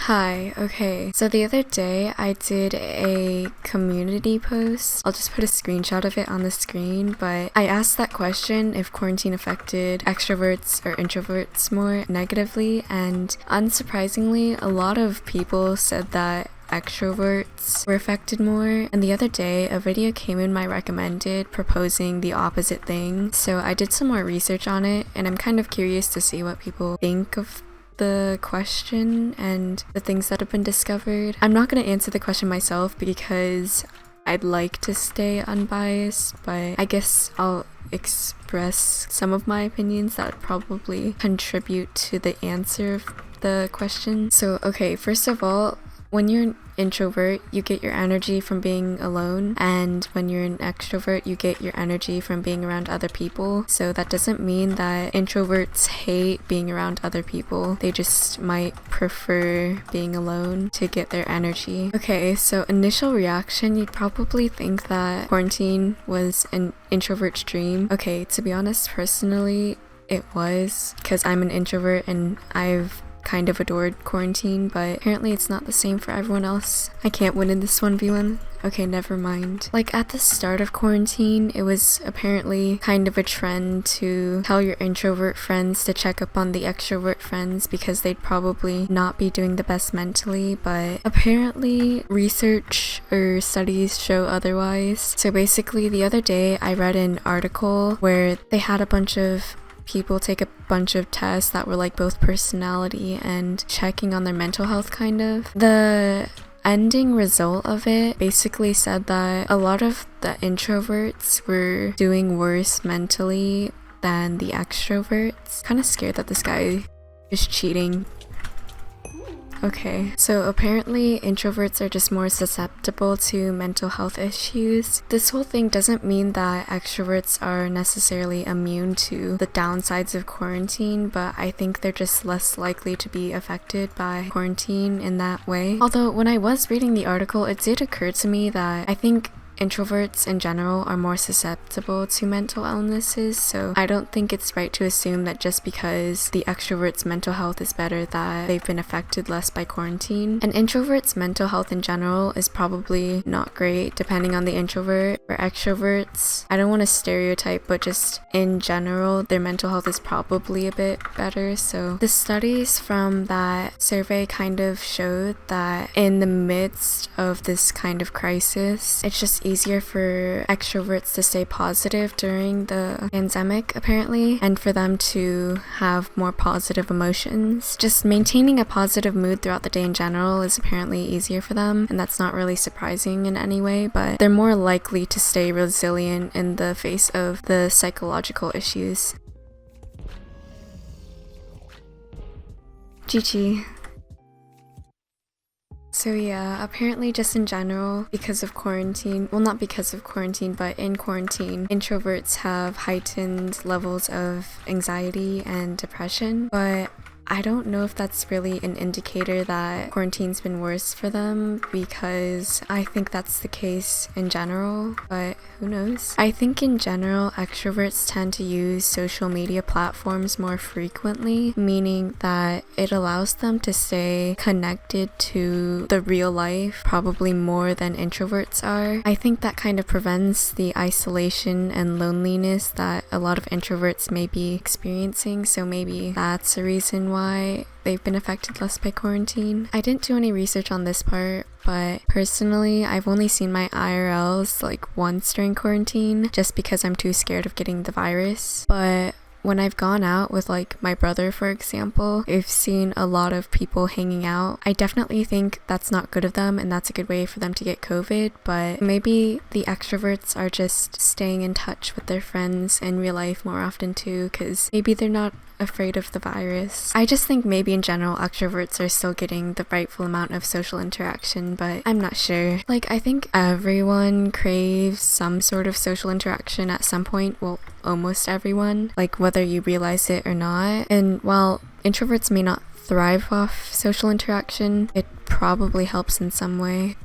Hi, okay. So the other day I did a community post. I'll just put a screenshot of it on the screen, but I asked that question if quarantine affected extroverts or introverts more negatively, and unsurprisingly, a lot of people said that extroverts were affected more. And the other day a video came in my recommended proposing the opposite thing, so I did some more research on it and I'm kind of curious to see what people think of the question and the things that have been discovered. I'm not going to answer the question myself because I'd like to stay unbiased, but I guess I'll express some of my opinions that probably contribute to the answer of the question. So okay, first of all, when you're an introvert, you get your energy from being alone, and when you're an extrovert, you get your energy from being around other people. So that doesn't mean that introverts hate being around other people. They just might prefer being alone to get their energy. Okay, so initial reaction, you'd probably think that quarantine was an introvert's dream. Okay, to be honest, personally, it was, because I'm an introvert and I've kind of adored quarantine, but apparently it's not the same for everyone else. I can't win in this 1v1. Okay, never mind. Like at the start of quarantine, it was apparently kind of a trend to tell your introvert friends to check up on the extrovert friends because they'd probably not be doing the best mentally, but apparently research or studies show otherwise. So basically the other day I read an article where they had a bunch of people take a bunch of tests that were like both personality and checking on their mental health kind of. The ending result of it basically said that a lot of the introverts were doing worse mentally than the extroverts. Kind of scared that this guy is cheating. Okay, so apparently introverts are just more susceptible to mental health issues. This whole thing doesn't mean that extroverts are necessarily immune to the downsides of quarantine, but I think they're just less likely to be affected by quarantine in that way. Although when I was reading the article, it did occur to me that I think introverts in general are more susceptible to mental illnesses, so I don't think it's right to assume that just because the extroverts' mental health is better that they've been affected less by quarantine. An introvert's mental health in general is probably not great depending on the introvert. For extroverts, I don't want to stereotype, but just in general their mental health is probably a bit better. So the studies from that survey kind of showed that in the midst of this kind of crisis, it's just easier for extroverts to stay positive during the pandemic apparently, and for them to have more positive emotions. Just maintaining a positive mood throughout the day in general is apparently easier for them, and that's not really surprising in any way, but they're more likely to stay resilient in the face of the psychological issues. GG. So yeah, apparently just in general, because of quarantine, well not because of quarantine, but in quarantine, introverts have heightened levels of anxiety and depression, but I don't know if that's really an indicator that quarantine's been worse for them, because I think that's the case in general, but who knows? I think in general, extroverts tend to use social media platforms more frequently, meaning that it allows them to stay connected to the real life probably more than introverts are. I think that kind of prevents the isolation and loneliness that a lot of introverts may be experiencing, so maybe that's a reason why they've been affected less by quarantine. I didn't do any research on this part, but personally I've only seen my IRLs like once during quarantine just because I'm too scared of getting the virus. But when I've gone out with like my brother, for example, I've seen a lot of people hanging out. I definitely think that's not good of them and that's a good way for them to get COVID, but maybe the extroverts are just staying in touch with their friends in real life more often too, because maybe they're not afraid of the virus. I just think maybe in general extroverts are still getting the rightful amount of social interaction, but I'm not sure. Like I think everyone craves some sort of social interaction at some point, well almost everyone, like whether you realize it or not. And while introverts may not thrive off social interaction, it probably helps in some way.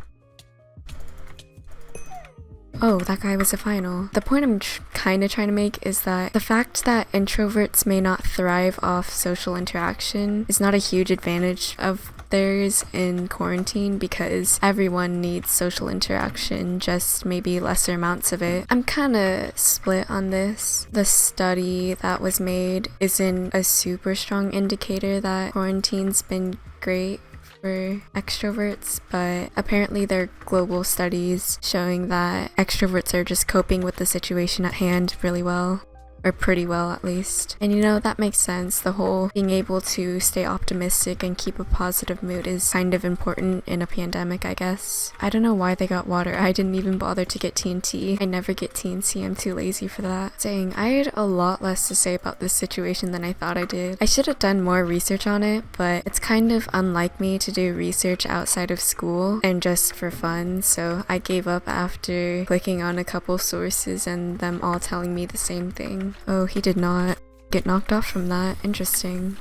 Oh, that guy was a final. The point I'm kind of trying to make is that the fact that introverts may not thrive off social interaction is not a huge advantage of theirs in quarantine because everyone needs social interaction, just maybe lesser amounts of it. I'm kind of split on this. The study that was made isn't a super strong indicator that quarantine's been great for extroverts, but apparently there are global studies showing that extroverts are just coping with the situation at hand really well. Or pretty well, at least. And you know, that makes sense. The whole being able to stay optimistic and keep a positive mood is kind of important in a pandemic, I guess. I don't know why they got water. I didn't even bother to get TNT. I never get TNT. I'm too lazy for that. Dang, I had a lot less to say about this situation than I thought I did. I should have done more research on it, but it's kind of unlike me to do research outside of school and just for fun, so I gave up after clicking on a couple sources and them all telling me the same thing. Oh, he did not get knocked off from that. Interesting.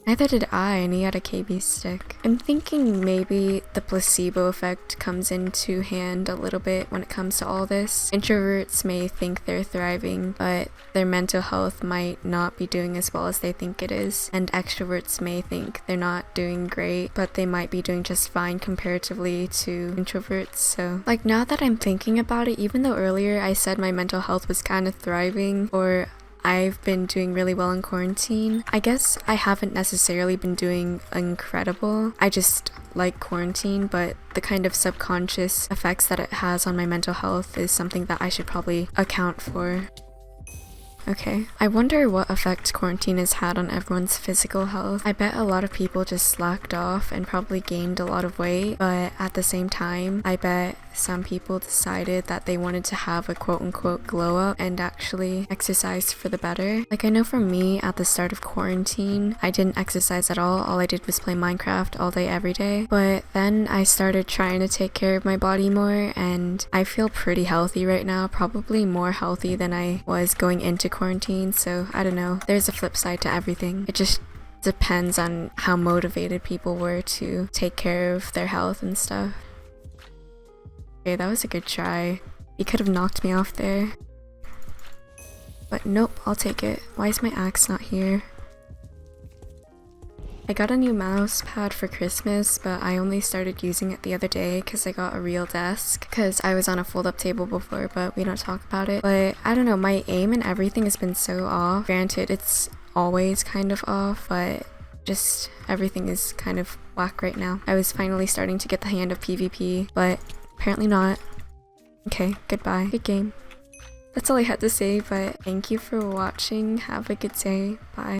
Neither did I, and he had a KB stick. I'm thinking maybe the placebo effect comes into hand a little bit when it comes to all this. Introverts may think they're thriving, but their mental health might not be doing as well as they think it is. And extroverts may think they're not doing great, but they might be doing just fine comparatively to introverts. So, like, now that I'm thinking about it, even though earlier I said my mental health was kind of thriving, or I've been doing really well in quarantine, I guess I haven't necessarily been doing incredible. I just like quarantine, but the kind of subconscious effects that it has on my mental health is something that I should probably account for. Okay, I wonder what effect quarantine has had on everyone's physical health. I bet a lot of people just slacked off and probably gained a lot of weight, but at the same time, I bet some people decided that they wanted to have a quote-unquote glow up and actually exercise for the better. Like, I know for me, at the start of quarantine, I didn't exercise at all. All I did was play Minecraft all day every day, but then I started trying to take care of my body more, and I feel pretty healthy right now, probably more healthy than I was going into quarantine. So I don't know, there's a flip side to everything. It just depends on how motivated people were to take care of their health and stuff. Okay, that was a good try. He could have knocked me off there, but nope, I'll take it. Why is my axe not here? I got a new mouse pad for Christmas, but I only started using it the other day because I got a real desk, because I was on a fold-up table before, but we don't talk about it. But I don't know, my aim and everything has been so off. Granted, it's always kind of off, but just everything is kind of whack right now. I was finally starting to get the hang of PvP, but apparently not. Okay, goodbye. Good game. That's all I had to say, but thank you for watching. Have a good day. Bye.